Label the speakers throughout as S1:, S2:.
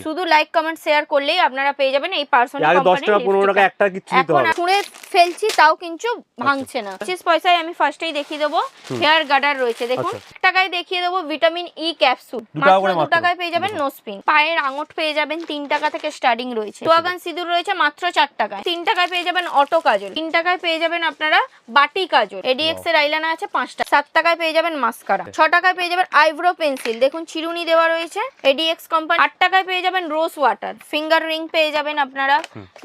S1: শুধু like comment share করলেই আপনারা পেয়ে যাবেন এই পার্সোনাল
S2: আগে 10
S1: কোম্পানির
S2: টাকা 15 টাকা একটা কিছু দিতে হবে।
S1: এখন ছুঁড়ে ফেলছি তাও কিন্তু ভাঙছে না। 25 পয়সায় আমি ফার্স্টেই দেখিয়ে দেবো হেয়ার গার্ডার রয়েছে দেখুন। 1 টাকায় দেখিয়ে দেবো ভিটামিন ই ক্যাপসুল, মাত্র 2 টাকায় পেয়ে যাবেন নোসপিন। পায়ের আঙট পেয়ে যাবেন 3 টাকা থেকে স্টার্টিং রয়েছে। সোয়াগান সিঁদুর রয়েছে মাত্র 4 টাকায়। 3 টাকায় পেয়ে যাবেন অটো কাজল, 3 টাকায় পেয়ে যাবেন আপনারা বাটি কাজল। এডিএক্স এর আইলাইনার আছে 5 টাকা। 7 টাকায় পেয়ে যাবেন মাস্কারা। 6 টাকায় পেয়ে যাবেন আইব্রো পেন্সিল, দেখুন চিরুনি দেওয়া রয়েছে এডিএক্স কোম্পানি। 8 টাকায় পেয়ে যাবেন রোজ ওয়াটার। ফিঙ্গার রিং পেয়ে যাবেন আপনারা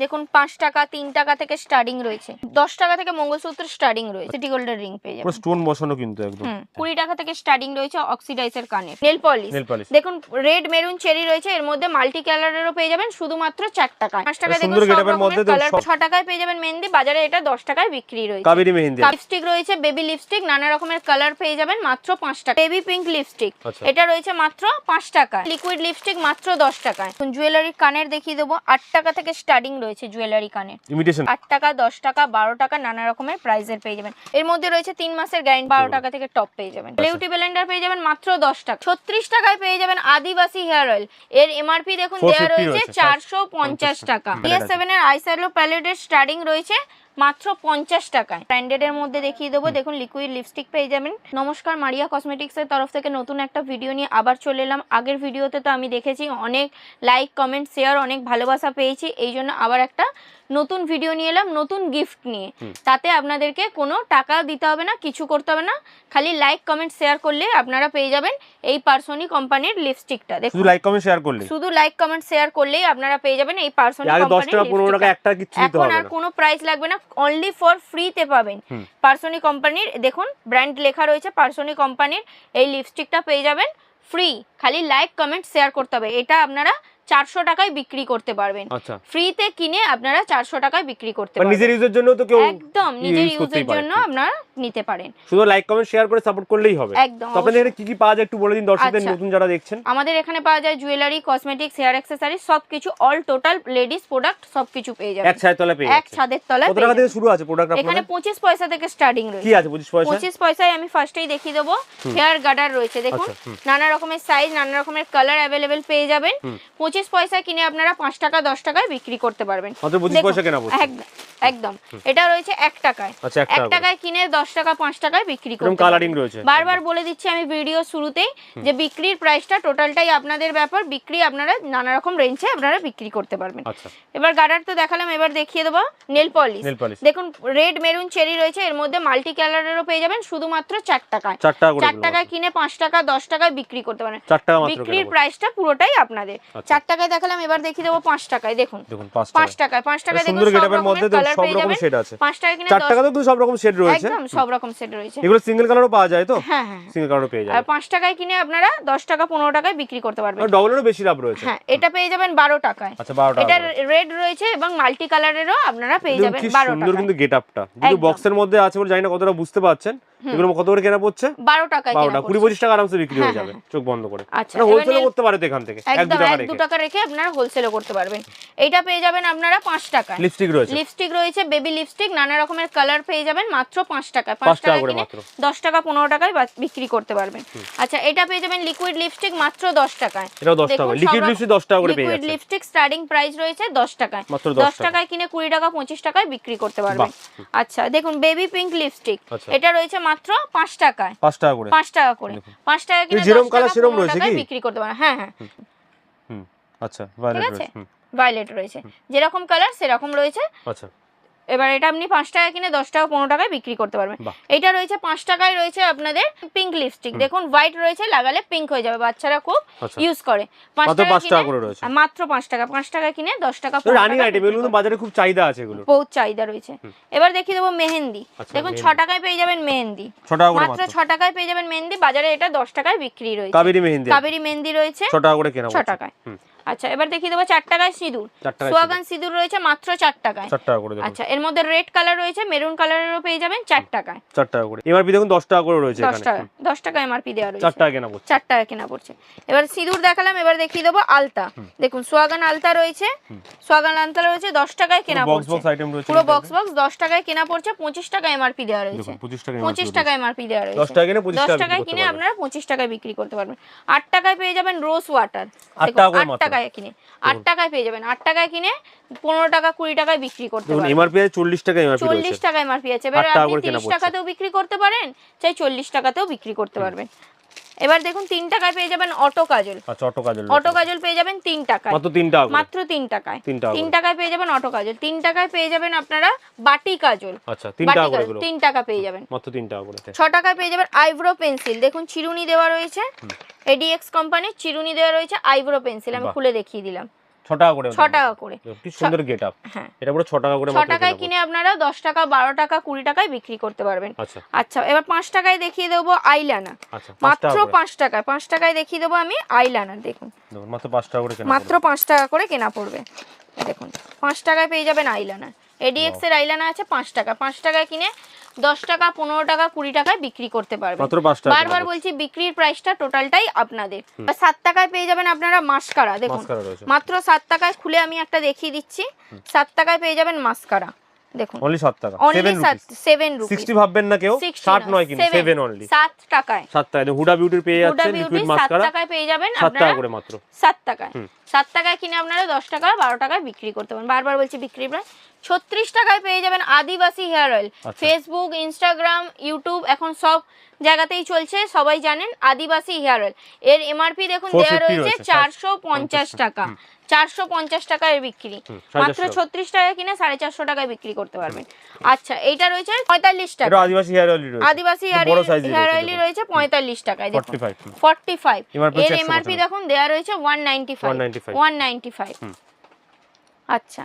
S1: দেখুন 5 টাকা, 3 টাকা থেকে স্টার্টিং রয়েছে। 10 টাকা থেকে মঙ্গলসূত্র স্টার্টিং রয়েছে। সিটি গোল্ডের রিং পেয়ে যাবেন,
S2: পুরো স্টোন বসানো কিন্তু একদম।
S1: 20 টাকা থেকে স্টার্টিং রয়েছে অক্সিডাইজার কানের। নেল পলিশ দেখুন রেড মেরুন চেরি রয়েছে, এর মধ্যে মাল্টি কালারেরও পেয়ে যাবেন শুধুমাত্র 4 টাকায়। 5 টাকায় দেখুন সব রকমের কালার। 6 টাকায় পেয়ে যাবেন মেহেন্দি, বাজারে এটা 10 টাকায় বিক্রি রয়েছে।
S2: কাবেরী মেহেন্দি
S1: লিপস্টিক রয়েছে, বেবি লিপস্টিক নানা রকমের কালার পেয়ে যাবেন মাত্র 5 টাকা। বেবি পিঙ্ক লিপস্টিক এটা রয়েছে মাত্র 5 টাকায়। লিকুইড লিপস্টিক মাত্র 10 টাকায়। জুয়েলারি কানের দেখিয়ে দেবো, 8 টাকা থেকে স্টার্টিং রয়েছে জুয়েলারি কানের।
S2: ইমিটেশন
S1: 8 টাকা, 10 টাকা, 12 টাকা নানা রকমের প্রাইসের পেয়ে যাবেন। এর মধ্যে রয়েছে 3 মাসের গ্যারান্টি। 12 টাকা থেকে টপ পেয়ে যাবেন। বিউটি ব্লেন্ডার পেয়ে যাবেন মাত্র 10 টাকা। 36 টাকায় পেয়ে যাবেন আদিবাসী হেয়ার অয়েল। এর এমআরপি দেখুন দেওয়া রয়েছে 450 টাকা। DS7 এর আইশ্যাডো প্যালেটের স্টার্টিং রয়েছে মাত্র 50 টাকায়। ব্র্যান্ডেড এর মধ্যে দেখিয়ে দেবো দেখুন লিকুইড লিপস্টিক পেয়ে যাবেন। নমস্কার, মারিয়া কসমেটিক্স এর তরফ থেকে নতুন একটা ভিডিও নিয়ে আবার চলে এলাম। আগের ভিডিওতে তো আমি দেখেছি অনেক লাইক কমেন্ট শেয়ার অনেক ভালোবাসা পেয়েছি, এই জন্য আবার একটা নতুন ভিডিও নিয়ে এলাম নতুন গিফট নিয়ে। তাতে আপনাদেরকে কোনো টাকা দিতে হবে না, কিছু করতে হবে না, খালি লাইক কমেন্ট শেয়ার করলে আপনারা পেয়ে যাবেন এই পার্সোনি কোম্পানির লিপস্টিকটা। দেখুন
S2: শুধু লাইক কমেন্ট শেয়ার করলে,
S1: শুধু লাইক কমেন্ট শেয়ার করলেই আপনারা পেয়ে যাবেন এই পার্সোনি কোম্পানির
S2: 10 টাকা 15 টাকা একটা কিছু দিতে হবে
S1: না। এখন আর কোনো প্রাইস লাগবে না, অনলি ফর ফ্রিতে পাবেন পার্সোনি কোম্পানির। দেখুন ব্র্যান্ড লেখা রয়েছে পার্সোনি কোম্পানির, এই লিপস্টিকটা পেয়ে যাবেন ফ্রি, খালি লাইক কমেন্ট শেয়ার করতে হবে। এটা আপনারা 400 টাকায় বিক্রি করতে পারবেন। ফ্রিতে কিনে আপনারা 400 টাকায় বিক্রি করতে পারবেন।
S2: নিজের ইউজের জন্য তো কেউ
S1: একদম নিজের ইউজের জন্য আপনারা নিতে পারেন।
S2: শুধু লাইক কমেন্ট শেয়ার করে সাপোর্ট করলেই হবে।
S1: একদম।
S2: তো আপনাদের এখানে কি কি পাওয়া যায় একটু বলে দিন দর্শকদের, নতুন যারা দেখছেন।
S1: আমাদের এখানে পাওয়া যায় জুয়েলারি, কসমেটিক্স, হেয়ার অ্যাকসেসরি সবকিছু, অল টোটাল লেডিস প্রোডাক্ট সবকিছু পেয়ে যাবেন
S2: এক ছাদের তলায় পেয়ে যাবেন।
S1: এক ছাদের তলায়।
S2: কত টাকা থেকে শুরু আছে প্রোডাক্ট আপনাদের?
S1: এখানে 25 পয়সা থেকে স্টার্টিং রয়েছে।
S2: কি আছে 25 পয়সা?
S1: 25 পয়সায় আমি ফার্স্টেই দেখিয়ে দেবো হেয়ার গার্ডার রয়েছে দেখুন, নানা রকমের সাইজ নানা রকমের কালার अवेलेबल পেয়ে যাবেন। 25 পয়সা কিনে আপনারা 5 টাকা 10 টাকায় বিক্রি করতে পারবেন।
S2: মাত্র 25 পয়সা কেনা পড়ছে।
S1: একদম। এটা রয়েছে 1 টাকায়। 1 টাকায় কিনে 10 টাকা 5 টাকায় বিক্রি করতে পারবেন।
S2: কালারিং রয়েছে।
S1: বারবার বলে দিচ্ছি আমি ভিডিও শুরুতেই যে বিক্রির প্রাইসটা টোটালটাই আপনাদের ব্যাপার। বিক্রি আপনারা নানা রকম রেঞ্জে আপনারা বিক্রি করতে পারবেন। এবার গার্ডার তো দেখালাম, এবার দেখিয়ে দেবো নেল পলিশ। দেখুন রেড মেরুন চেরি রয়েছে, এর মধ্যে মাল্টি কালারেরও পেয়ে যাবেন শুধুমাত্র 4 টাকায়। 4 টাকায় কিনে 5 টাকা 10 টাকায় বিক্রি করতে পারবেন। বিক্রির প্রাইসটা পুরোটাই আপনাদের। 4 টাকায় দেখালাম, এবার দেখিয়ে দেবো 5 টাকায়। দেখুন 5 টাকায় দেখুন সব রকমের কালার পেয়ে যাবেন। 5 টাকা কিনে
S2: 4 টাকা তো সব রকম সেট রয়েছে।
S1: একদম সব রকম সেট রয়েছে।
S2: এগুলো সিঙ্গেল কালারও পাওয়া যায় তো?
S1: হ্যাঁ
S2: সিঙ্গেল কালারও পেয়ে যাবেন।
S1: আর 5 টাকায় কিনে আপনারা 10 টাকা 15 টাকায় বিক্রি করতে পারবেন।
S2: ডবলেরও বেশি লাভ রয়েছে।
S1: হ্যাঁ, এটা পেয়ে যাবেন 12 টাকায়।
S2: আচ্ছা 12 টাকা।
S1: এটা রেড রয়েছে এবং মাল্টি কালারেরও আপনারা পেয়ে যাবেন 12 টাকায়।
S2: সুন্দর কিন্তু গেটআপটা। যদি বক্সের মধ্যে আছে বলে জানি না কতটা বুঝতে পারছেন। এগুলো কত করে কেনা পড়ছে?
S1: 12 টাকায় কেনা পড়ছে।
S2: 20-25 টাকা আরামসে বিক্রি হয়ে যাবে চোখ বন্ধ করে।
S1: আচ্ছা,
S2: হোলসেল করতে পারে এখান থেকে
S1: 1-2 টাকা রেখে আপনারা হোলসেলও করতে পারবেন। এইটা পেয়ে যাবেন আপনারা 5 টাকায়। লিপস্টিক রয়েছে বেবি লিপস্টিক নানা রকমের কালার পেয়ে যাবেন মাত্র 5 টাকায়। 5 টাকা কিনে 10 টাকা 15 টাকায় বিক্রি করতে পারবেন। আচ্ছা, এটা পেয়ে যাবেন লিকুইড লিপস্টিক মাত্র 10 টাকায়।
S2: এটাও 10 টাকা। লিকুইড লিপস্টিক 10 টাকা করে পেয়ে যাচ্ছে।
S1: লিকুইড লিপস্টিক স্টার্টিং প্রাইস রয়েছে 10 টাকায়। 10 টাকায় কিনে 20 টাকা 25 টাকায় বিক্রি করতে পারবেন। আচ্ছা, দেখুন বেবি পিঙ্ক লিপস্টিক, এটা রয়েছে মাত্র 5 টাকায়।
S2: 5 টাকা করে।
S1: 5 টাকা করে। 5 টাকা কিনে 10 টাকা বিক্রি করতে পারবেন। হ্যাঁ হ্যাঁ।
S2: আচ্ছা, ভায়োলেট রয়েছে।
S1: ভায়োলেট রয়েছে, যেরকম কালার সেরকম রয়েছে।
S2: আচ্ছা,
S1: এবার এটা আপনি 5 টাকা কিনে 10 টাকা 15 টাকায় বিক্রি করতে পারবেন। এটা রয়েছে 5 টাকায় রয়েছে আপনাদের পিঙ্ক লিপস্টিক। দেখুন হোয়াইট রয়েছে, লাগালে পিঙ্ক হয়ে যাবে, বাচ্চারা খুব ইউজ করে। 5 টাকা করে রয়েছে। মাত্র 5 টাকা। 5 টাকা কিনে 10 টাকা 15 টাকা।
S2: রানিং আইটেম, এগুলো বাজারে খুব চাহিদা আছে, এগুলো
S1: বহুত চাহিদা রয়েছে। এবার দেখিয়ে দেবো মেহেন্দি। দেখুন 6 টাকায় পেয়ে যাবেন মেহেন্দি।
S2: 6 টাকা করে
S1: মাত্র 6 টাকায় পেয়ে যাবেন মেহেন্দি। বাজারে এটা 10 টাকায় বিক্রি রয়েছে। কাবেরী মেহেন্দি রয়েছে
S2: 6 টাকা করে কেনা
S1: 6 টাকায়। আচ্ছা, এবার দেখিয়ে দেবো 4 টাকায় সিঁদুর। সোয়াগান সিঁদুর রয়েছে মাত্র 4 টাকায়।
S2: 4 টাকা করে।
S1: আচ্ছা, এর মধ্যে রেড কালার রয়েছে, মেরুন কালারেরও পেয়ে যাবেন 4 টাকায়।
S2: 4 টাকা করে। এমআরপি দেখুন 10 টাকা করে রয়েছে এখানে।
S1: 10 টাকা এমআরপি দেওয়া রয়েছে।
S2: 4 টাকা কেনা পড়ছে।
S1: 4 টাকা কেনা পড়ছে। এবার সিঁদুর দেখালাম, এবার দেখিয়ে দেবো আলতা। দেখুন সোয়াগান আলতা রয়েছে। সোয়াগান আলতা রয়েছে 10 টাকায় কেনা পড়ছে। পুরো বক্স 10 টাকায় কেনা পড়ছে। 25 টাকা এমআরপি দেওয়া রয়েছে। 25 টাকা এমআরপি দেওয়া রয়েছে। 10 টাকায় কিনে আপনারা 25 টাকায় বিক্রি করতে পারবেন। 8 টাকায় পেয়ে যাবেন রোজ ওয়াটার।
S2: 8 টাকা করে মাত্র।
S1: টাকায় কিনে 8 টাকায় পেয়ে যাবেন, 8 টাকায় কিনে 15 টাকা 20 টাকায় বিক্রি করতে
S2: দেখুন
S1: পারবেন।
S2: এমআরপি আছে 40 টাকা এমআরপি রয়েছে,
S1: 40 টাকা এমআরপি আছে, এবার
S2: 8 টাকা
S1: আপনি
S2: করে কেনা
S1: 30
S2: পড়ছে।
S1: টাকাতেও বিক্রি করতে পারেন, চাই 40 টাকাতেও বিক্রি করতে পারবেন। এবার দেখুন 3 টাকায় পেয়ে যাবেন অটো কাজল।
S2: আচ্ছা অটো কাজল,
S1: অটো কাজল পেয়ে যাবেন 3 টাকায়,
S2: মাত্র 3 টাকা করে,
S1: মাত্র 3 টাকায়।
S2: 3 টাকা
S1: 3
S2: করে।
S1: টাকায় পেয়ে যাবেন অটো কাজল, 3 টাকায় পেয়ে যাবেন আপনারা বাটি কাজল।
S2: আচ্ছা 3 টাকা করে গুলো,
S1: 3 টাকা পেয়ে যাবেন,
S2: মাত্র 3 টাকা করে।
S1: 6 টাকায় পেয়ে যাবেন আইব্রো পেন্সিল, দেখুন চিরুনি দেওয়া রয়েছে, এডিএক্স কোম্পানির চিরুনি দেওয়া রয়েছে আইব্রো পেন্সিল, আমি খুলে দেখিয়ে দিলাম।
S2: 6 টাকা করে,
S1: 6 টাকা করে,
S2: কি সুন্দর গেটআপ।
S1: হ্যাঁ
S2: এটা পুরো 6 টাকা করে
S1: 6
S2: মাত্র
S1: টাকায়
S2: কেনা
S1: কিনে আপনারা 10 টাকা 12 টাকা 20 টাকায় বিক্রি করতে পারবেন।
S2: আচ্ছা
S1: আচ্ছা এবার 5 টাকায় দেখিয়ে দেবো আইলাইনার,
S2: আচ্ছা 5
S1: মাত্র
S2: টাকা করে,
S1: 5 টাকায়, 5 টাকায় দেখিয়ে দেবো আমি আইলাইনার। দেখুন
S2: দেখুন মাত্র 5 টাকা করে কেনা
S1: মাত্র 5 টাকা করে কেনা পড়বে। দেখুন 5 টাকায় পেয়ে যাবেন আইলাইনার, এডিএক্স এর আইলাইনার আছে 5 টাকা, 5 টাকায় কিনে 10 টাকা 15 টাকা 20 টাকায় বিক্রি করতে পারবেন।
S2: মাত্র 5 টাকা।
S1: বারবার বলছি বিক্রির প্রাইসটা টোটালটাই আপনাদের। 7 টাকায় পেয়ে যাবেন আপনারা মাস্কারা, দেখুন
S2: মাস্কারা রয়েছে
S1: মাত্র 7 টাকায়, খুলে আমি একটা দেখিয়ে দিচ্ছি। 7 টাকায় পেয়ে যাবেন মাস্কারা, দেখুন
S2: অনলি 7 টাকা,
S1: 7 রুপিস।
S2: 60 ভাববেন না কেউ, 60 নয় কিন্তু 7 অনলি,
S1: 7 টাকায়।
S2: 7 টাকায় হুডা বিউটির পেয়ে যাচ্ছেন লিকুইড
S1: 7
S2: মাস্কারা,
S1: টাকায় পেয়ে যাবেন
S2: 7
S1: আপনারা,
S2: টাকা করে মাত্র
S1: 7 টাকায়। 7 টাকায় কিনে আপনারা 10 টাকা 12 টাকায় বিক্রি করতে পারেন। বারবার বলছি বিক্রি প্রাইস। 36 টাকায় পেয়ে যাবেন Adivasi hair oil, Facebook Instagram YouTube এখন সব জায়গাতেই চলছে, সবাই জানেন আদিবাসী হেয়ার অয়েল। এর এমআরপি দেখুন দেওয়া রয়েছে 450 টাকা, 450 টাকায় বিক্রি, মাত্র 36 টাকায় কিনে 450 টাকায় বিক্রি করতে পারবেন। আচ্ছা এইটা রয়েছে 45 টাকা,
S2: এটা আদিবাসী হেয়ার অয়েল রয়েছে,
S1: আদিবাসী হেয়ার অয়েল রয়েছে 45 টাকায়, দেখুন 45। এর এমআরপি দেখুন দেওয়া রয়েছে 195। আচ্ছা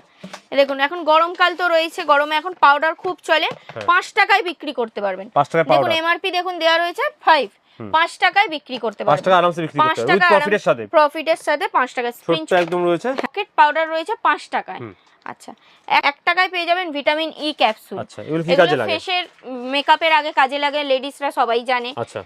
S1: দেখুন এখন গরমকাল তো রয়েছে, গরমে এখন পাউডার খুব চলে, 5 টাকায় বিক্রি করতে পারবেন।
S2: 5 টাকা
S1: দেখুন
S2: পাউডার,
S1: এমআরপি দেখুন দেওয়া রয়েছে 5 টাকায় বিক্রি করতে
S2: 5
S1: পারবেন।
S2: টাকা আরামসে বিক্রি করতে পারবেন, উইথ প্রফিটের সাথে,
S1: প্রফিটের সাথে 5 টাকা
S2: ছোট্ট একদম রয়েছে।
S1: প্যাকেট পাউডার রয়েছে 5 টাকায়। আচ্ছা 1 টাকায় পেয়ে যাবেন ভিটামিন ই ক্যাপসুল।
S2: আচ্ছা এগুলো কি কাজে লাগে?
S1: ফেসের মেকআপের আগে কাজে লাগে, লেডিসরা সবাই জানে।
S2: আচ্ছা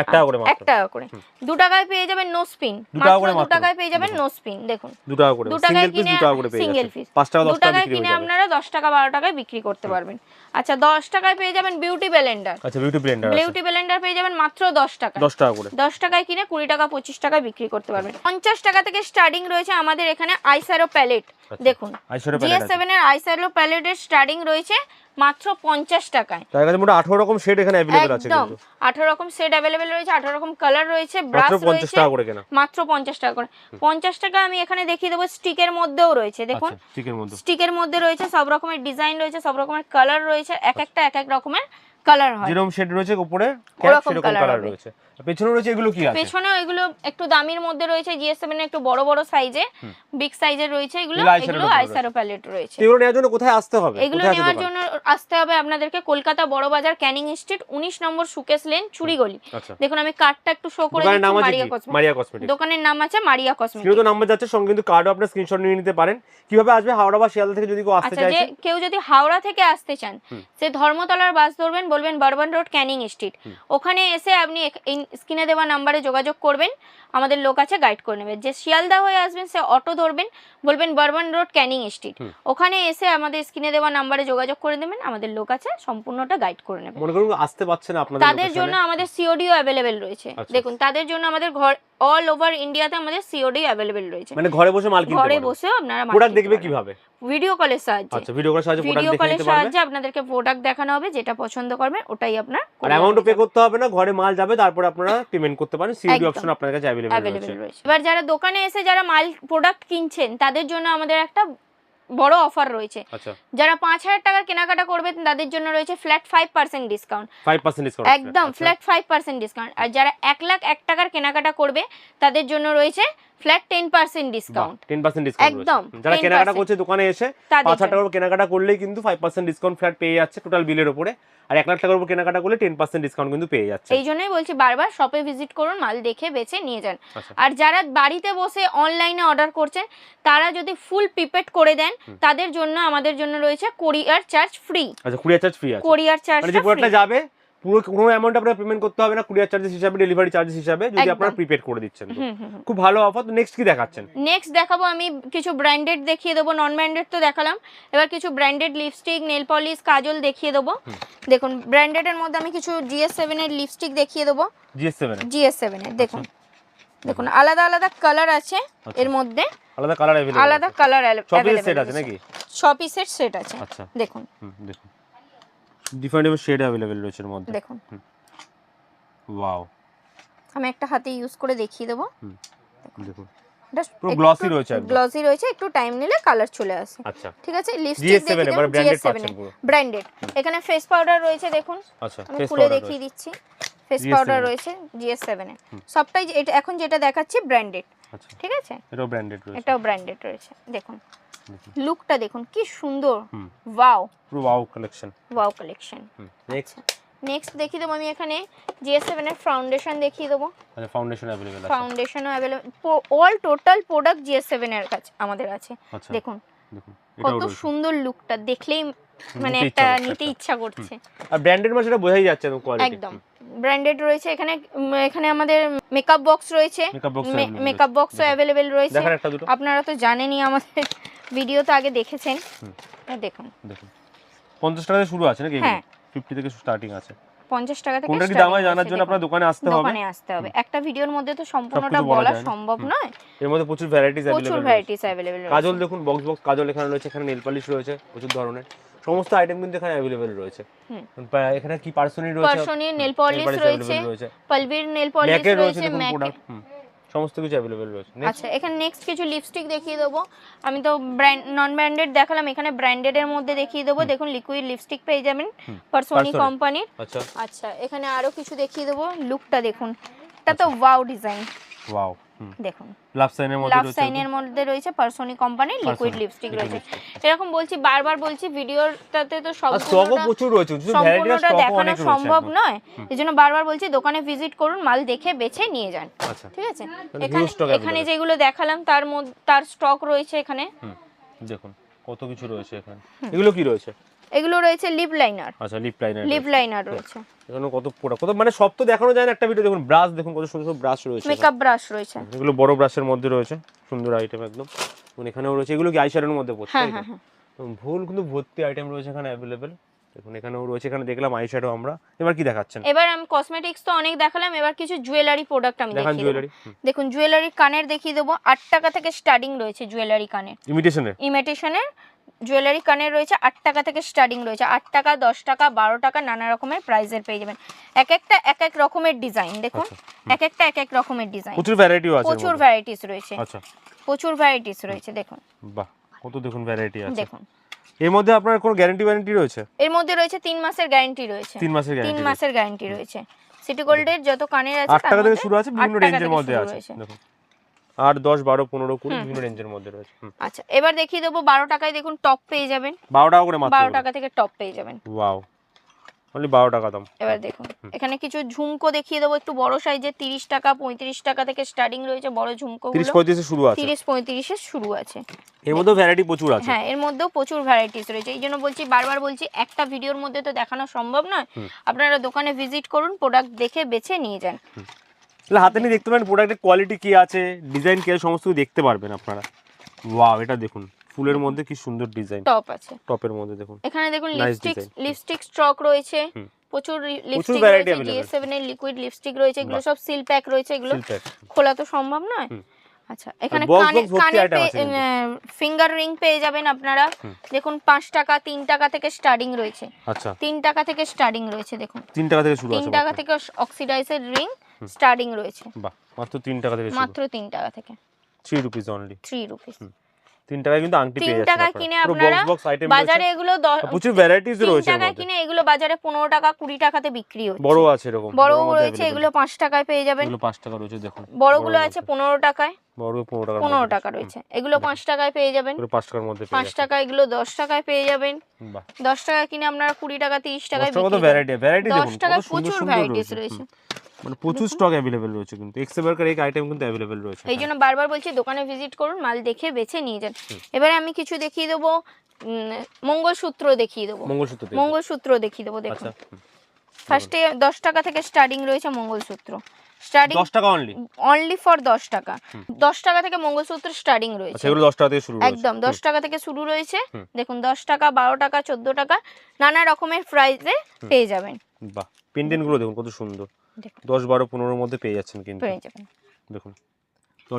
S2: 1 টাকা করে মাত্র,
S1: 1 টাকা করে। 2 টাকায় পেয়ে যাবেন নো স্পিন, 2 টাকায় পেয়ে যাবেন নো স্পিন, দেখুন
S2: 2 টাকা করে,
S1: 2 টাকায়
S2: সিঙ্গেল পিস
S1: কিনে
S2: 2 টাকা করে পেয়ে
S1: সিঙ্গেল
S2: যাচ্ছেন,
S1: পিস
S2: 5 টাকা 10 টাকা
S1: টাকায়
S2: বিক্রি
S1: কিনে
S2: হয়ে যাবে।
S1: আপনারা 10 টাকা 12 টাকায় বিক্রি করতে পারবেন। আচ্ছা 10 টাকায় পেয়ে যাবেন বিউটি ব্লেন্ডার,
S2: আচ্ছা বিউটি ব্লেন্ডার,
S1: বিউটি ব্লেন্ডার পেয়ে যাবেন মাত্র 10 টাকা,
S2: 10 টাকা করে।
S1: 10 টাকায় কিনে 20 টাকা 25 টাকায় বিক্রি করতে পারবেন। 50 টাকা থেকে স্টার্টিং রয়েছে আমাদের এখানে আইশ্যাডো প্যালেট, দেখুন
S2: আইশ্যাডো প্যালেট আছে,
S1: GS7 এর আইশ্যাডো প্যালেটের স্টার্টিং রয়েছে মাত্র 50 টাকায়।
S2: তার কাছে মোটা 18 রকম শেড এখানে अवेलेबल আছে,
S1: একদম
S2: কিন্তু
S1: 18 রকম সেট अवेलेबल রয়েছে, 18 রকম কালার রয়েছে, ব্রাশ
S2: মাত্র 50
S1: রয়েছে,
S2: টাকা করে কেনা,
S1: মাত্র 50 টাকা করে। 50 টাকা আমি এখানে দেখিয়ে দেবো স্টিকের মধ্যেও রয়েছে, দেখুন
S2: আচ্ছা স্টিকের মধ্যে,
S1: স্টিকের মধ্যে রয়েছে সব রকমের ডিজাইন রয়েছে, সব রকমের কালার রয়েছে, এক একটা এক এক রকমের কালার হয়,
S2: যেরকম শেড রয়েছে উপরে ক্যাপ
S1: ওরকম
S2: সেরকম
S1: কালার
S2: কালার
S1: হবে।
S2: রয়েছে। পেছনে রয়েছে এগুলো কি আছে?
S1: পেছনে এগুলো একটু দামির মধ্যে রয়েছে, GS7 এর একটু বড় বড় সাইজে, বিগ সাইজের রয়েছে এগুলো, এগুলো আইশ্যাডো প্যালেট রয়েছে।
S2: এগুলো নেওয়ার জন্য কোথায় আসতে হবে?
S1: এগুলো নেওয়ার জন্য আসতে হবে আপনাদেরকে কলকাতা বড় বাজার ক্যানিং স্ট্রিট 19 নম্বর সুকেশ লেন চুরিগলি। দেখুন আমি কার্ডটা একটু শো করে দিচ্ছি,
S2: মারিয়া কসমেটিক্স,
S1: দোকানের নাম আছে মারিয়া কসমেটিক্স।
S2: স্ক্রিনে তো নাম্বার যাচ্ছে, সঙ্গে কিন্তু কার্ডও আপনি স্ক্রিনশট নিয়ে নিতে পারেন। কিভাবে আসবে? হাওড়া বা শিয়ালদা থেকে যদি কেউ আসতে
S1: আচ্ছা
S2: চাইছে,
S1: কেউ যদি হাওড়া থেকে আসতে চান সে ধর্মতলার বাস ধরবেন, বলবেন বর্বান রোড ক্যানিং স্ট্রিট, ওখানে এসে আপনি স্ক্রিনে দেওয়া নাম্বারে যোগাযোগ করবেন, আমাদের লোক আছে গাইড করে নেবে। যে শিয়ালদা হয়ে আসবেন সে অটো ধরবেন, বলবেন বর্বান রোড ক্যানিং স্ট্রিট, ওখানে এসে আমাদের স্ক্রিনে দেওয়া নাম্বারে যোগাযোগ করে দেবেন, আমাদের লোক আছে সম্পূর্ণটা গাইড করে নেবে।
S2: মনে করুন আসতে পারছেন আপনাদের,
S1: তাদের জন্য আমাদের সিওডিও अवेलेबल রয়েছে, দেখুন তাদের জন্য আমাদের ঘর অল ওভার ইন্ডিয়াতে আমাদের সিওডি अवेलेबल রয়েছে,
S2: মানে ঘরে বসে মাল কিনতে
S1: ঘরে
S2: পারবেন।
S1: বসেও আপনারা
S2: প্রোডাক্ট দেখবে কিভাবে?
S1: ভিডিও কলের সাহায্যে।
S2: আচ্ছা ভিডিও কলের সাহায্যে প্রোডাক্ট দেখে নিতে পারবেন,
S1: সাহায্যে আপনাদেরকে প্রোডাক্ট দেখানো হবে, যেটা পছন্দ করবেন ওটাই আপনার
S2: আর অ্যামাউন্টও পে করতে হবে না, ঘরে মাল যাবে তারপর আপনারা পেমেন্ট করতে পারেন, সিওডি অপশন আপনাদের কাছে अवेलेबल রয়েছে।
S1: এবার যারা দোকানে এসে যারা মাল প্রোডাক্ট কিনছেন তাদের জন্য আমাদের একটা বড় অফার রয়েছে।
S2: আচ্ছা
S1: যারা 5000 টাকার কেনাকাটা করবেন তাদের জন্য রয়েছে ফ্ল্যাট 5% ডিসকাউন্ট,
S2: 5% ডিসকাউন্ট,
S1: একদম ফ্ল্যাট 5% ডিসকাউন্ট। আর যারা 1,01,000 টাকার কেনাকাটা করবে তাদের জন্য রয়েছে ফ্ল্যাট 10% ডিসকাউন্ট,
S2: 10% ডিসকাউন্ট
S1: একদম।
S2: যারা কেনাকাটা করছে দোকানে এসে 5,000 টাকার কেনাকাটা করলেই কিন্তু 5% ডিসকাউন্ট ফ্ল্যাট পেয়ে যাচ্ছে টোটাল বিলের উপরে, আর 1,00,000 টাকার উপর কেনাকাটা করলে 10% ডিসকাউন্ট কিন্তু পেয়ে যাচ্ছে।
S1: এই জন্যই বলছি বারবার শপে ভিজিট করুন, মাল দেখে বেছে নিয়ে যান। আর যারা বাড়িতে বসে অনলাইনে অর্ডার করছেন তারা যদি ফুল প্রিপেড করে দেন তাদের জন্য আমাদের জন্য রয়েছে কোরিয়ার চার্জ ফ্রি।
S2: আচ্ছা কুরিয়ার চার্জ ফ্রি আছে,
S1: কোরিয়ার চার্জ
S2: মানে যে প্রোডাক্টটা যাবে পুরো কোনো অ্যামাউন্ট আপনারা পেমেন্ট করতে হবে না, কুরিয়ার চার্জেস হিসাবে, ডেলিভারি চার্জেস হিসাবে যদি আপনারা প্রিপেড করে দিচ্ছেন। খুব ভালো অফার। তো নেক্সট কি দেখাচ্ছেন?
S1: নেক্সট দেখাবো আমি কিছু ব্র্যান্ডেড দেখিয়ে দেবো, নন ব্র্যান্ডেড তো দেখালাম, এবার কিছু ব্র্যান্ডেড লিপস্টিক, নেল পলিশ, কাজল দেখিয়ে দেবো। দেখুন ব্র্যান্ডেড এর মধ্যে আমি কিছু GS7 এর লিপস্টিক দেখিয়ে দেবো,
S2: GS7
S1: GS7 এর দেখুন দেখুন আলাদা আলাদা কালার আছে এর মধ্যে,
S2: আলাদা কালার अवेलेबल,
S1: আলাদা কালার
S2: সব পিসের সেট আছে নাকি?
S1: 6 পিসের সেট আছে।
S2: আচ্ছা
S1: দেখুন
S2: দেখুন ডিফারেন্ট শেড अवेलेबल রয়েছে এর মধ্যে।
S1: দেখুন
S2: ওয়াও,
S1: আমি একটা হাতে ইউজ করে দেখিয়ে দেবো।
S2: দেখুন এটা পুরো গ্লসি রয়েছে, একদম
S1: গ্লসি রয়েছে, একটু টাইম নিলে কালার চলে আসে।
S2: আচ্ছা
S1: ঠিক আছে, লিপস্টিক
S2: GS7 এবার ব্র্যান্ডেড পাচ্ছেন পুরো,
S1: ব্র্যান্ডেড। এখানে ফেস পাউডার রয়েছে দেখুন,
S2: আচ্ছা
S1: আমি
S2: ফেস
S1: খুলে
S2: পাউডার
S1: দেখিয়ে দিচ্ছি। ফেস পাউডার রয়েছে GS7 এ, সবটাই এটা এখন যেটা দেখাচ্ছি ব্র্যান্ডেড।
S2: আচ্ছা
S1: ঠিক আছে,
S2: এটাও ব্র্যান্ডেড রয়েছে,
S1: এটাও ব্র্যান্ডেড রয়েছে। দেখুন লুকটা দেখুন কি সুন্দর, ওয়াও
S2: পুরো wow collection,
S1: wow collection.
S2: Next
S1: next দেখিয়ে দেবো আমি এখানে GS7 এর ফাউন্ডেশন দেখিয়ে দেবো।
S2: আচ্ছা ফাউন্ডেশন अवेलेबल আছে,
S1: ফাউন্ডেশনও available, all total product GS7 এর কাছে আমাদের আছে।
S2: আচ্ছা
S1: দেখুন
S2: দেখুন
S1: কত সুন্দর লুকটা, দেখলেই মানে একটা নিতে ইচ্ছা করছে।
S2: আর ব্র্যান্ডেড মানে সেটা বোঝাই যাচ্ছে একদম কোয়ালিটি,
S1: একদম ব্র্যান্ডেড রয়েছে। এখানে এখানে আমাদের মেকআপ বক্স রয়েছে, মেকআপ বক্সও अवेलेबल রয়েছে।
S2: দেখেন একটা দুটো,
S1: আপনারা তো জানেনই, আমাদের ভিডিও তো আগে দেখেছেন। দেখুন
S2: দেখুন 50 টাকা থেকে শুরু আছে নাকি?
S1: হ্যাঁ
S2: 50 থেকে স্টার্টিং আছে।
S1: 50 টাকা থেকে
S2: কোনটা কি দাম হয় জানার জন্য আপনার দোকানে আসতে হবে।
S1: দোকানে আসতে হবে, একটা ভিডিওর মধ্যে তো সম্পূর্ণটা বলা সম্ভব নয়।
S2: এর মধ্যে প্রচুর ভ্যারাইটিস अवेलेबल,
S1: প্রচুর ভ্যারাইটিস अवेलेबल রয়েছে।
S2: কাজল দেখুন, বক্স বক্স কাজল এখানে রয়েছে, এখানে নেল পলিশ রয়েছে, প্রচুর ধরনের সমস্ত আইটেম কিন্তু এখানে अवेलेबल রয়েছে। এখানে কি পার্সোনি রয়েছে,
S1: পার্সোনি নেল পলিশ রয়েছে, পলবির নেল পলিশ রয়েছে, ম্যাক
S2: সমস্ত কিছু अवेलेबल রয়েছে।
S1: আচ্ছা এখানে নেক্সট কিছু লিপস্টিক দেখিয়ে দেবো। আমি তো নন ব্র্যান্ডেড দেখালাম, এখানে ব্র্যান্ডেড এর মধ্যে দেখিয়ে দেবো। দেখুন লিকুইড লিপস্টিক পেয়ে যাবেন পার্সোনি কোম্পানির।
S2: আচ্ছা
S1: আচ্ছা এখানে আরো কিছু দেখিয়ে দেবো। লুকটা দেখুন, এটা তো ওয়াও ডিজাইন,
S2: ওয়াও।
S1: দেখুন
S2: লাভ সাইনের মধ্যে
S1: লাভ
S2: রয়েছে,
S1: সাইনের মধ্যে রয়েছে পার্সোনি কোম্পানির লিকুইড লিপস্টিক রয়েছে। এরকম বলছি, বারবার বলছি, ভিডিওটাতে তো
S2: স্টকও প্রচুর রয়েছে, ভ্যারাইটিস স্টক
S1: দেখানো
S2: অনেক রয়েছে,
S1: সম্ভব নয়। এজন্য বারবার বলছি দোকানে ভিজিট করুন, মাল দেখে বেছে নিয়ে যান।
S2: আচ্ছা
S1: ঠিক আছে,
S2: হিউজ স্টক
S1: এখানে যেগুলো দেখালাম তার মধ্যে তার স্টক রয়েছে এখানে।
S2: দেখুন কত কিছু রয়েছে এখানে। এগুলো কি রয়েছে?
S1: এগুলো রয়েছে লিপ লাইনার।
S2: আচ্ছা লিপ লাইনার,
S1: লিপ লাইনার রয়েছে
S2: এখানে কত প্রোডাক্ট, কত মানে সব তো দেখানো যায় না একটা ভিডিও। দেখুন ব্রাশ দেখুন কত সুন্দর সুন্দর ব্রাশ রয়েছে,
S1: মেকআপ ব্রাশ রয়েছে,
S2: এগুলো বড় ব্রাশের মধ্যে রয়েছে, সুন্দর আইটেম একদম। এবং এখানেও রয়েছে, এগুলো কি আইশ্যাডোর মধ্যে পড়ছে?
S1: হ্যাঁ হ্যাঁ হ্যাঁ
S2: ভুল কিন্তু ভর্তি আইটেম রয়েছে এখানে अवेलेबल। দেখুন এখানেও রয়েছে, এখানে দেখলাম আইশ্যাডো আমরা। এবার কি দেখাচ্ছেন?
S1: এবার আমি কসমেটিক্স তো অনেক দেখালাম, এবার কিছু জুয়েলারি প্রোডাক্ট আমি
S2: দেখান।
S1: দেখিয়ে
S2: জুয়েলারি
S1: দেবো। দেখুন জুয়েলারি কানের দেখিয়ে দেবো। 8 টাকা থেকে স্টার্টিং রয়েছে জুয়েলারি কানের, ইমিটেশনের জুয়েলারি কানের রয়েছে। 8 টাকা থেকে স্টার্টিং রয়েছে, 8 টাকা 10 টাকা 12 টাকা নানা রকমের প্রাইসের পেয়ে যাবেন। এক একটা এক এক রকমের ডিজাইন, দেখুন এক একটা এক এক রকমের ডিজাইন,
S2: প্রচুর ভ্যারাইটিও আছে,
S1: প্রচুর ভ্যারাইটিস রয়েছে।
S2: আচ্ছা
S1: প্রচুর ভ্যারাইটিস রয়েছে, দেখুন
S2: বাহ কত দেখুন ভ্যারাইটি আছে।
S1: দেখুন
S2: এর মধ্যে আপনার কোনো গ্যারান্টি রয়েছে?
S1: এর মধ্যে রয়েছে 3 মাসের গ্যারান্টি রয়েছে,
S2: 3 মাসের গ্যারান্টি,
S1: 3 মাসের গ্যারান্টি রয়েছে। সিটি গোল্ডের যত কানের আছে
S2: 8 টাকা থেকে শুরু আছে, বিভিন্ন
S1: 8 টাকা
S2: রেঞ্জের
S1: থেকে
S2: মধ্যে
S1: শুরু
S2: আছে।
S1: রয়েছে।
S2: দেখুন 8 10 12 15 20 বিভিন্ন রেঞ্জের মধ্যে রয়েছে।
S1: আচ্ছা এবার দেখিয়ে দেবো 12 টাকায়। দেখুন টপ পেয়ে যাবেন
S2: 12 টাকা করে মাত্র,
S1: 12 টাকা থেকে টপ পেয়ে যাবেন।
S2: ওয়াও, অনলি 12 টাকা দাম।
S1: এবার দেখুন এখানে কিছু ঝুমকো দেখিয়ে দেবো, একটু বড় সাইজের। 30 টাকা 35 টাকা থেকে স্টার্টিং রয়েছে বড় ঝুমকো গুলো।
S2: 30 35 এ শুরু আছে,
S1: 30 35 এর শুরু আছে।
S2: এর মধ্যে ভ্যারাইটি প্রচুর আছে।
S1: হ্যাঁ এর মধ্যেও প্রচুর ভ্যারাইটিস রয়েছে। এই জন্য বলছি, বারবার বলছি, একটা ভিডিওর মধ্যে তো দেখানো সম্ভব নয়। আপনারা দোকানে ভিজিট করুন, প্রোডাক্ট দেখে বেছে নিয়ে যান।
S2: তাহলে হাতে নিয়ে দেখতে পারেন প্রোডাক্টের কোয়ালিটি কি আছে, ডিজাইন কি আছে, সমস্ত কিছু দেখতে পারবেন আপনারা। ওয়াও, এটা দেখুন ফুলের মধ্যে কি সুন্দর ডিজাইন,
S1: টপ আছে
S2: টপের মধ্যে দেখুন।
S1: এখানে দেখুন লিপস্টিক স্টক রয়েছে, প্রচুর লিপস্টিক
S2: ভ্যারাইটি
S1: রয়েছে। GS7 এর লিকুইড লিপস্টিক রয়েছে, এগুলো সব সিল প্যাক রয়েছে, এগুলো খোলা তো সম্ভব নয়। আচ্ছা এখানে ফিঙ্গার রিং পেয়ে যাবেন আপনারা। দেখুন 5 টাকা 3 টাকা থেকে স্টার্টিং রয়েছে।
S2: আচ্ছা
S1: 3 টাকা থেকে স্টার্টিং রয়েছে, দেখুন
S2: 3 টাকা থেকে শুরু আছে,
S1: 3 টাকা থেকে অক্সিডাইজের রিং স্টার্টিং রয়েছে।
S2: বাহ, মাত্র 3 টাকা থেকে শুরু,
S1: মাত্র 3 টাকা থেকে,
S2: 3 রুপিস অনলি,
S1: 3 রুপিস।
S2: 3 টাকায় কিন্তু আংটি পেয়ে যাচ্ছেন।
S1: 3 টাকা কিনে আপনারা বাজারে এগুলো
S2: প্রচুর ভ্যারাইটিস রয়েছে।
S1: 3 টাকা কিনে এগুলো বাজারে 15 টাকা 20 টাকাতে বিক্রি হচ্ছে।
S2: বড় আছে এরকম,
S1: বড় রয়েছে, এগুলো 5 টাকায় পেয়ে যাবেন।
S2: এগুলো 5 টাকা রয়েছে, দেখুন
S1: বড়গুলো আছে 15 টাকায়,
S2: বড় 15 টাকা,
S1: 15 টাকা রয়েছে। এগুলো 5 টাকায় পেয়ে যাবেন,
S2: এগুলো 5 টাকার মধ্যে পেয়ে
S1: 5 টাকা। এগুলো 10 টাকায় পেয়ে যাবেন।
S2: বাহ,
S1: 10 টাকা কিনে আপনারা 20 টাকা 30 টাকায়
S2: কত
S1: বিক্রি
S2: ভ্যারাইটি দেখুন,
S1: 10 টাকায়
S2: কত সুন্দর
S1: প্রচুর
S2: সুন্দর
S1: ভ্যারাইটিস রয়েছে।
S2: মানে প্রচুর স্টক अवेलेबल রয়েছে, কিন্তু এক্সেবারকার এই আইটেম কিন্তু अवेलेबल রয়েছে।
S1: এই জন্য বারবার বলছি দোকানে ভিজিট করুন, মাল দেখে বেছে নিয়ে যান। এবারে আমি কিছু দেখিয়ে দেবো, মঙ্গলসূত্র দেখিয়ে দেবো। মঙ্গলসূত্র দেখিয়ে দেবো। দেখুন ফার্স্টে 10 টাকা থেকে স্টার্টিং রয়েছে মঙ্গলসূত্র, স্টার্টিং
S2: 10 টাকা
S1: অনলি ফর 10 টাকা। 10 টাকা থেকে মঙ্গলসূত্র স্টার্টিং রয়েছে।
S2: আচ্ছা, এগুলো 10 টাকা থেকে শুরু রয়েছে,
S1: একদম 10 টাকা থেকে শুরু রয়েছে। দেখুন 10 টাকা 12 টাকা 14 টাকা নানা রকমের প্রাইসে পেয়ে যাবেন।
S2: বাহ, পেন্ডেন্ট গুলো দেখুন কত সুন্দর, 10 12 15 এর মধ্যে পেয়ে যাচ্ছেন কিন্তু,
S1: পেয়ে যাবেন।
S2: দেখুন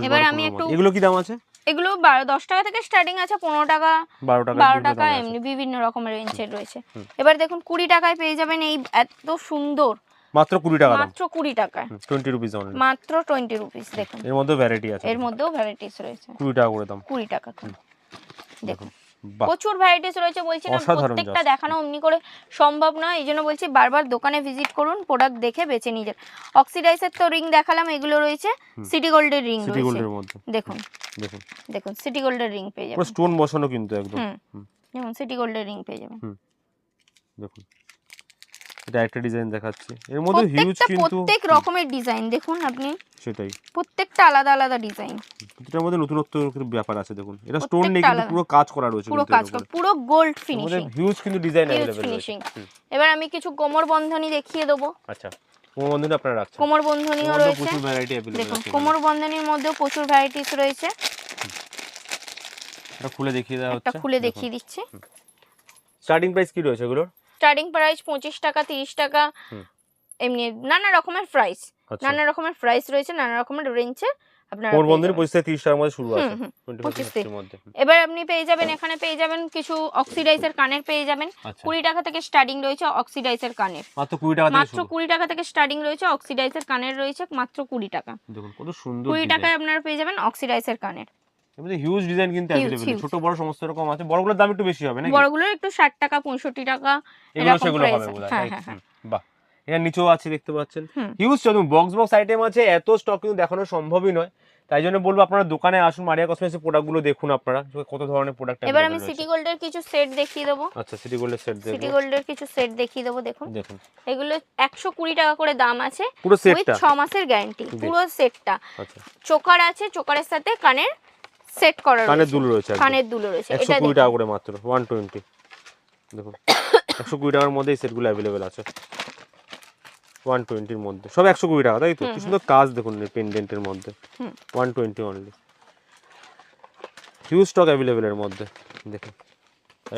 S1: এবার আমি একটু
S2: এগুলো কি দাম আছে?
S1: এগুলো 10 টাকা থেকে স্টার্টিং আছে, 15 টাকা, 12 টাকা, এমনি বিভিন্ন রকমের রেঞ্জের রয়েছে। এবার দেখুন 20 টাকায় পেয়ে যাবেন এই এত সুন্দর,
S2: মাত্র 20 টাকা দাম,
S1: মাত্র 20 টাকায়,
S2: 20 রুপিস অনলি,
S1: মাত্র 20 রুপিস। দেখুন
S2: এর মধ্যে ভ্যারাইটি আছে,
S1: এর মধ্যেও ভ্যারাইটিস রয়েছে।
S2: 20 টাকা করে দাম,
S1: 20 টাকা। দেখুন
S2: বাহ,
S1: প্রচুর ভ্যারাইটিস রয়েছে, বলছি না প্রত্যেকটা দেখানো অমনি করে সম্ভব নয়, এই জন্য বলছি বারবার দোকানে ভিজিট করুন, প্রোডাক্ট দেখে বেছে নিয়ে যান। অক্সিডাইজের তো রিং দেখালাম, এগুলো রয়েছে সিটি গোল্ডের রিং রয়েছে,
S2: সিটি গোল্ডের মধ্যে
S1: দেখুন দেখুন দেখুন সিটি গোল্ডের রিং পেয়ে যাবেন,
S2: পুরো স্টোন বসানো কিন্তু একদম,
S1: যেমন সিটি গোল্ডের রিং পেয়ে যাবেন।
S2: দেখুন এটা একটা ডিজাইন দেখাচ্ছি, এর মধ্যে হিউজ কিন্তু
S1: প্রত্যেক রকমের ডিজাইন দেখুন আপনি,
S2: সেটাই
S1: প্রত্যেকটা আলাদা আলাদা ডিজাইন,
S2: এটার মধ্যে নতুনত্ব ব্যাপার আছে। দেখুন এটা স্টোন নেই কিন্তু পুরো কাজ করা রয়েছে,
S1: পুরো কাজ করা, পুরো গোল্ড ফিনিশিং,
S2: হিউজ কিন্তু ডিজাইন अवेलेबल রয়েছে।
S1: এবার আমি কিছু কোমর বন্ধনী দেখিয়ে দেবো।
S2: আচ্ছা, কোমর বন্ধনী আপনারা রাখছেন?
S1: কোমর বন্ধনীও রয়েছে,
S2: প্রচুর ভ্যারাইটি अवेलेबल
S1: দেখুন
S2: আছে,
S1: কোমর বন্ধনীর মধ্যেও প্রচুর ভ্যারাইটিস রয়েছে।
S2: এটা খুলে দেখিয়ে দেওয়া হচ্ছে,
S1: এটা খুলে দেখিয়ে দিচ্ছি।
S2: স্টার্টিং প্রাইস কি রয়েছে এগুলোর?
S1: স্টার্টিং প্রাইস 25 টাকা, 30 টাকা, এমনি নানা রকমের প্রাইস, নানা রকমের প্রাইস রয়েছে, নানা রকমের রেঞ্জে আপনারা
S2: কোমর বন্ধনী 25 থেকে 30 টাকার মধ্যে শুরু আছে,
S1: 25
S2: এর মধ্যে।
S1: এবার আপনি পেয়ে যাবেন, এখানে পেয়ে যাবেন কিছু অক্সিডাইজার কানের পেয়ে যাবেন, 20 টাকা থেকে স্টার্টিং রয়েছে অক্সিডাইজার কানের,
S2: মাত্র 20 টাকা থেকে
S1: মাত্র 20 টাকা থেকে স্টার্টিং রয়েছে অক্সিডাইজার কানের রয়েছে, মাত্র 20 টাকা।
S2: দেখুন কত সুন্দর
S1: 20 টাকায় আপনারা পেয়ে যাবেন অক্সিডাইজার কানের।
S2: এমনি হিউজ ডিজাইন কিন্তু अवेलेबल, ছোট বড় সমস্ত রকম আছে, বড়গুলোর দাম একটু বেশি হবে নাকি?
S1: বড়গুলোর একটু 60 টাকা 65 টাকা
S2: এগুলো সেগুলো হবে বলা, বাহ। এখানে নিচেও আছে দেখতে পাচ্ছেন, হিউজ চলুন বক্স আইটেম আছে, এত স্টক কিন্তু দেখানো সম্ভবই নয়, তাই জন্য বলবো আপনারা দোকানে আসুন, মারিয়া কসমেটিক্সের প্রোডাক্টগুলো দেখুন, আপনারা কত ধরনের প্রোডাক্ট আছে।
S1: এবার আমি সিটি গোল্ডের কিছু সেট দেখিয়ে দেবো।
S2: আচ্ছা, সিটি গোল্ডের সেট দেখুন,
S1: সিটি গোল্ডের কিছু সেট দেখিয়ে দেবো, দেখুন
S2: দেখুন
S1: এগুলো 120 টাকা করে দাম আছে,
S2: পুরো সেটটা
S1: 6 মাসের গ্যারান্টি, পুরো সেটটা।
S2: আচ্ছা,
S1: চোকার আছে, চোকারের সাথে কানের সেট করা রয়েছে,
S2: কানের দুল রয়েছে,
S1: কানের দুল রয়েছে, এটা
S2: 120 টাকা করে মাত্র 120। দেখুন 120 টাকার মধ্যে এই সেটগুলো अवेलेबल আছে, 120 এর মধ্যে সব 120 টাকা, তাই তো? কি সুন্দর কাজ দেখুন পেন্ডেন্টের মধ্যে, 120 অনলি, হিউজ স্টক अवेलेबल এর মধ্যে। দেখুন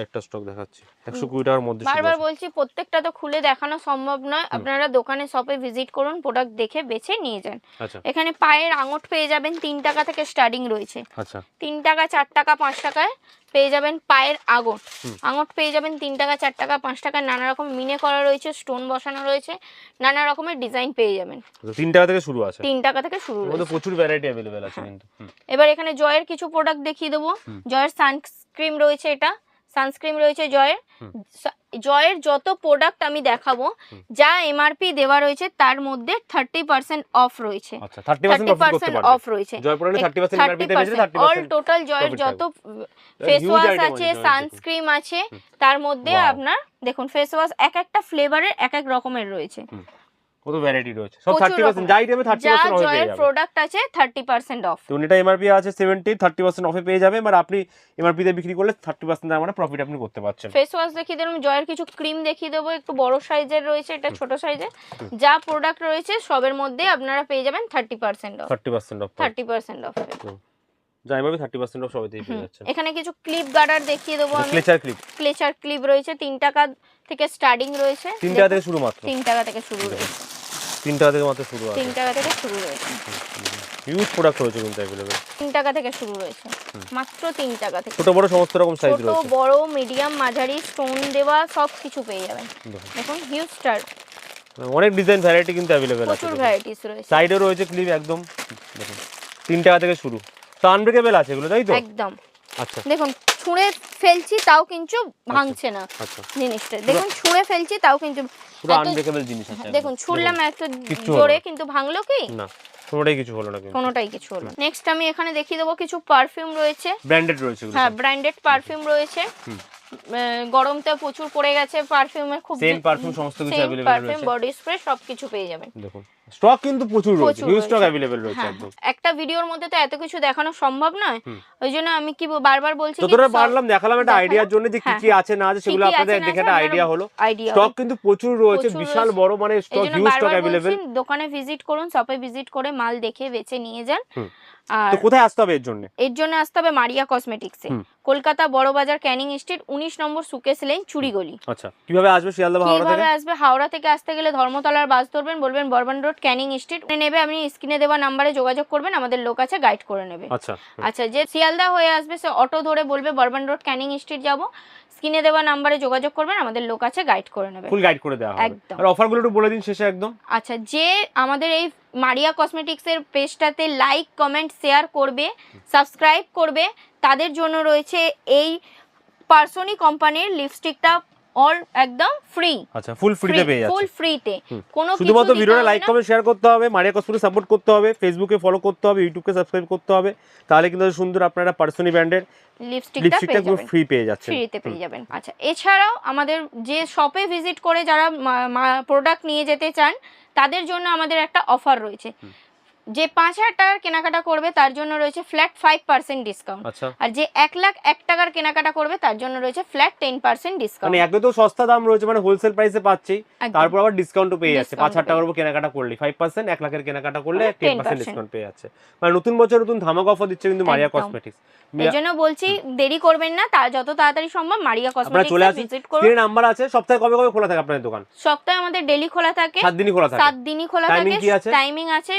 S2: একটা স্টক দেখাচ্ছি 120 টাকার মধ্যে।
S1: বারবার বলছি প্রত্যেকটা তো খুলে দেখানো সম্ভব নয়, আপনারা দোকানে শপে ভিজিট করুন, প্রোডাক্ট দেখে বেছে নিয়ে যান।
S2: আচ্ছা,
S1: এখানে পায়ের আঙট পেয়ে যাবেন 3 টাকা থেকে স্টার্টিং রয়েছে,
S2: আচ্ছা
S1: 3 টাকা, 4 টাকা, 5 টাকায় পেয়ে যাবেন পায়ের আঙট পেয়ে যাবেন 3 টাকা, 4 টাকা, 5 টাকা, নানা রকম মিনে করা রয়েছে, স্টোন বসানো রয়েছে, নানা রকমের ডিজাইন পেয়ে যাবেন।
S2: 3 টাকা থেকে শুরু আছে,
S1: 3 টাকা থেকে শুরু
S2: রয়েছে, প্রচুর ভ্যারাইটি अवेलेबल আছে কিন্তু।
S1: এবার এখানে জয়ের কিছু প্রোডাক্ট দেখিয়ে দেবো। জয়ের সানস্ক্রিন রয়েছে, এটা সানস্ক্রিন রয়েছে জয়ের। জয়ের যত প্রোডাক্ট আমি দেখাবো, যা এমআরপি দেওয়া রয়েছে তার মধ্যে 30% অফ রয়েছে।
S2: আচ্ছা, 30%
S1: অফ রয়েছে,
S2: জয় প্রোডাক্টে 30% এমআরপি তে বেচে 30%
S1: অল টোটাল জয়ের যত ফেস ওয়াশ আছে, সানস্ক্রিন আছে, তার মধ্যে আপনার দেখুন ফেস ওয়াশ এক একটা ফ্লেভারের এক এক রকমের রয়েছে,
S2: কত ভ্যারাইটি রয়েছে, সব 30%, যাই দেবে 30% অফ পেয়ে যাবে।
S1: প্রোডাক্ট আছে 30% অফ,
S2: তো এটা এমআরপি আছে 70, 30% অফে পেয়ে যাবে, আর আপনি এমআরপি তে বিক্রি করলে 30% এর মানে প্রফিট আপনি করতে পারছেন।
S1: ফেস ওয়াশ দেখিয়ে দিলাম, জয়ের কিছু ক্রিম দেখিয়ে দেবো, একটু বড় সাইজের রয়েছে, এটা ছোট সাইজের, যা প্রোডাক্ট রয়েছে সবের মধ্যে আপনারা পেয়ে যাবেন 30% অফ,
S2: 30% অফ,
S1: 30% অফ,
S2: যাই এমআরপি 30% অফ সবেতেই পেয়ে যাচ্ছেন।
S1: এখানে কিছু ক্লিপ গার্ডার দেখিয়ে দেবো আমি, ক্লেচার ক্লিপ রয়েছে, 3 টাকা থেকে স্টার্টিং রয়েছে,
S2: 3 টাকা থেকে শুরু, মাত্র
S1: 3 টাকা থেকে শুরু রয়েছে,
S2: 3 টাকা থেকে মাত্র শুরু আছে,
S1: 3 টাকা থেকে শুরু রয়েছে,
S2: হিউজ প্রোডাক্ট রয়েছে কিন্তু अवेलेबल,
S1: 3 টাকা থেকে শুরু রয়েছে, মাত্র 3 টাকা থেকে,
S2: ছোট বড় সমস্ত রকম সাইজ রয়েছে,
S1: ছোট বড় মিডিয়াম মাঝারি স্টোন দেওয়া সব কিছু পেয়ে যাবেন। দেখুন হিউজ স্টার,
S2: অনেক ডিজাইন ভ্যারাইটি কিন্তু अवेलेबल আছে,
S1: প্রচুর ভ্যারাইটিস রয়েছে,
S2: সাইডে রয়েছে ক্লিপ একদম, দেখুন 3 টাকা থেকে শুরু, তো আনব্রেকেবল আছে এগুলো, তাই তো?
S1: একদম।
S2: আচ্ছা,
S1: দেখুন ছুঁড়ে ফেলছি তাও কিন্তু ভাঙছে না,
S2: আচ্ছা
S1: জিনিসটা দেখুন, ছুঁড়ে ফেলছি তাও কিন্তু
S2: পুরো আনব্রেকেবল জিনিস আছে,
S1: দেখুন ছুঁড়লাম একটু জোরে কিন্তু ভাঙলো কি
S2: না, কোনোটাই কিছু হলো না কিন্তু,
S1: কোনোটাই কিছু হলো না। নেক্সট আমি এখানে দেখিয়ে দেবো কিছু পারফিউম রয়েছে,
S2: ব্র্যান্ডেড রয়েছে এগুলো,
S1: হ্যাঁ ব্র্যান্ডেড পারফিউম রয়েছে, গরমতে প্রচুর পড়ে গেছে, পারফিউমের খুব
S2: সেম পারফিউম সমস্ত কিছু अवेलेबल
S1: পারফিউম বডি স্প্রে সবকিছু পেয়ে যাবেন।
S2: দেখুন স্টক কিন্তু প্রচুর রয়েছে, হিউজ স্টক अवेलेबल রয়েছে একদম,
S1: একটা ভিডিওর মধ্যে তো এত কিছু দেখানো সম্ভব নয়, ওইজন্য আমি কি বারবার বলছি
S2: যতটা পারলাম দেখালাম একটা আইডিয়ার জন্য যে কি কি আছে না আছে সেগুলো আপনাদের দেখে একটা আইডিয়া হলো, স্টক কিন্তু প্রচুর রয়েছে, বিশাল বড় মানে স্টক, হিউজ স্টক अवेलेबल।
S1: দোকানে ভিজিট করুন, শপে ভিজিট করে মাল দেখে বেছে নিয়ে যান। আর
S2: তো কোথায় আসতে হবে এর জন্য?
S1: এর জন্য আসতে হবে মারিয়া কসমেটিক্সে, কলকাতা বড় বাজার, ক্যানিং স্ট্রিট, 19 নম্বর সুকেশ লেন, চুড়িগলি।
S2: আচ্ছা, কিভাবে আসবে শিয়ালদা হাওড়া থেকে?
S1: কিভাবে আসবে? হাওড়া থেকে আসতে গেলে ধর্মতলার বাস ধরবেন, বলবেন বর্বান রোড রোড ক্যানিং স্ট্রিট নেবে, আপনি স্ক্রিনে দেওয়া নাম্বারে যোগাযোগ করবেন, আমাদের লোক আছে গাইড করে নেবে।
S2: আচ্ছা
S1: আচ্ছা, যে শিয়ালদা হয়ে আসবে সে অটো ধরে বলবে বর্বান রোড ক্যানিং স্ট্রিট যাব, স্ক্রিনে দেওয়া নাম্বারে যোগাযোগ করবেন, আমাদের লোক আছে গাইড করে নেবে,
S2: ফুল গাইড করে দেওয়া হবে।
S1: একদম।
S2: আর অফারগুলো একটু বলে দিন শেষে একদম।
S1: আচ্ছা, যে আমাদের এই মারিয়া কসমেটিক্সের পেজটাতে লাইক কমেন্ট শেয়ার করবে, সাবস্ক্রাইব করবে, তাদের জন্য রয়েছে এই পার্সোনি কোম্পানির লিপস্টিকটা অল একদম ফ্রি।
S2: আচ্ছা, ফুল ফ্রিতে পেয়ে যাচ্ছে,
S1: ফুল ফ্রিতে, কোনো কিছু
S2: শুধুমাত্র
S1: দিতে
S2: ভিডিওটা
S1: হবে
S2: লাইক
S1: না।
S2: কমেন্ট শেয়ার করতে হবে, মারিয়া কসমেটিক্স সাপোর্ট করতে হবে, ফেসবুকে ফলো করতে হবে, ইউটিউবকে সাবস্ক্রাইব করতে হবে, তাহলে কিন্তু সুন্দর আপনারা পার্সোনি ব্র্যান্ডের
S1: লিপস্টিকটা
S2: পুরো ফ্রি পেয়ে যাচ্ছেন,
S1: ফ্রিতে পেয়ে যাবেন। আচ্ছা, এছাড়াও আমাদের যে শপে ভিজিট করে যারা প্রোডাক্ট নিয়ে যেতে চান তাদের জন্য আমাদের একটা অফার রয়েছে, যে 5,000 টাকার কেনাকাটা করবে তার জন্য রয়েছে ফ্ল্যাট 5% ডিসকাউন্ট,
S2: আচ্ছা
S1: আর যে 1,01,000 টাকার কেনাকাটা করবে তার জন্য রয়েছে ফ্ল্যাট 10% ডিসকাউন্ট।
S2: মানে একদম তো সস্তা দাম রয়েছে, মানে হোলসেল প্রাইসে পাচ্ছি,
S1: একদম।
S2: তারপর আবার ডিসকাউন্টও পেয়ে যাচ্ছে,
S1: Discount
S2: 5,000 টাকার উপর কেনাকাটা করলে 5%, 1 লাখের কেনাকাটা করলে 10%
S1: 10%
S2: ডিসকাউন্ট পেয়ে যাচ্ছে। মানে নতুন বছর নতুন ধামাকা অফার দিচ্ছে কিন্তু মারিয়া
S1: একদম।
S2: কসমেটিক্স।
S1: এই জন্য বলছি দেরি করবেন না, যত তাড়াতাড়ি সম্ভব মারিয়া
S2: আপনারা
S1: কসমেটিক্স
S2: চলে আসুন,
S1: ভিজিট করুন।
S2: স্ক্রিনে নাম্বার আছে। সপ্তাহে কবে কবে খোলা থাকে আপনাদের দোকান?
S1: সপ্তাহে আমাদের ডেলি খোলা থাকে,
S2: 7 দিনই খোলা থাকে।
S1: 7 দিনই খোলা
S2: Timing
S1: থাকে।
S2: কি আছে?
S1: টাইমিং আছে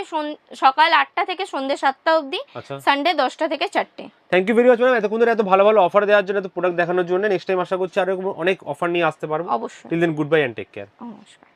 S1: সকাল 8টা থেকে সন্ধ্যে 7টা অবধি,
S2: আচ্ছা,
S1: সানডে 10টা থেকে 4টে।
S2: Thank you very much ma'am, এতক্ষণ ধরে এত ভালো ভালো অফার দেওয়ার জন্য, এত প্রোডাক্ট দেখানোর জন্য। নেক্সট টাইম আশা করছি আরো অনেক অফার নিয়ে আসতে পারবো।
S1: অবশ্যই।
S2: Till then goodbye and take care.
S1: নমস্কার।